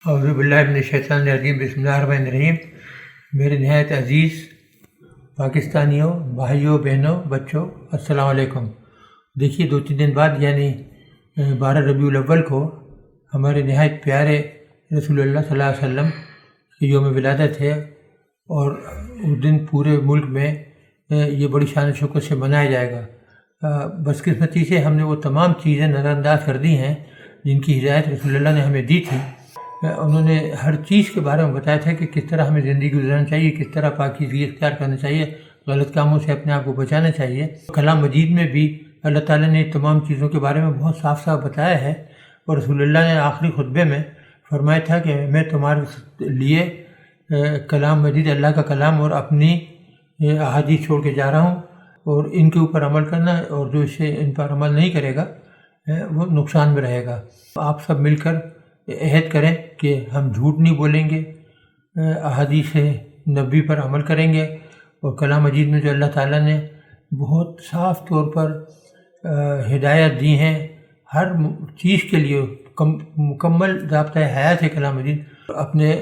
اعوذ باللہ من الشیطان الرجیم، بسم اللہ الرحمن الرحیم۔ میرے نہایت عزیز پاکستانیوں، بھائیوں، بہنوں، بچوں، السلام علیکم۔ دیکھیے 2-3 دن بعد یعنی 12 ربیع الاول کو ہمارے نہایت پیارے رسول اللہ صلی اللہ علیہ وسلم کی یوم ولادت ہے، اور اس دن پورے ملک میں یہ بڑی شان و شوکت سے منایا جائے گا۔ بدقسمتی سے ہم نے وہ تمام چیزیں نظر انداز کر دی ہیں جن کی ہدایت رسول اللہ نے ہمیں دی تھی۔ انہوں نے ہر چیز کے بارے میں بتایا تھا کہ کس طرح ہمیں زندگی گزارنا چاہیے، کس طرح پاکیزگی اختیار کرنا چاہیے، غلط کاموں سے اپنے آپ کو بچانا چاہیے۔ کلام مجید میں بھی اللہ تعالیٰ نے تمام چیزوں کے بارے میں بہت صاف صاف بتایا ہے، اور رسول اللہ نے آخری خطبے میں فرمایا تھا کہ میں تمہارے لیے کلام مجید، اللہ کا کلام اور اپنی احادیث چھوڑ کے جا رہا ہوں، اور ان کے اوپر عمل کرنا، اور جو اسے ان پر عمل نہیں کرے گا وہ نقصان میں رہے گا۔ آپ سب مل کر عہد کریں کہ ہم جھوٹ نہیں بولیں گے، احادیث نبوی پر عمل کریں گے، اور کلام مجید میں جو اللہ تعالیٰ نے بہت صاف طور پر ہدایت دی ہیں ہر چیز کے لیے، مکمل ضابطۂ حیات ہے کلام مجید۔ اپنے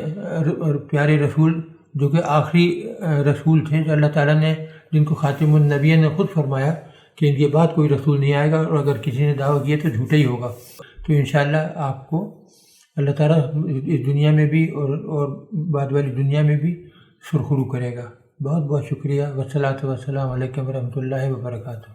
پیارے رسول جو کہ آخری رسول تھے، جو اللہ تعالیٰ نے، جن کو خاتم النبیین نے خود فرمایا کہ ان کے بعد کوئی رسول نہیں آئے گا، اور اگر کسی نے دعویٰ کیا تو جھوٹا ہی ہوگا۔ تو انشاءاللہ آپ کو اللہ تعالیٰ اس دنیا میں بھی اور بعد والی دنیا میں بھی سرخرو کرے گا۔ بہت بہت شکریہ۔ والصلاۃ والسلام علیکم ورحمۃ اللہ وبرکاتہ۔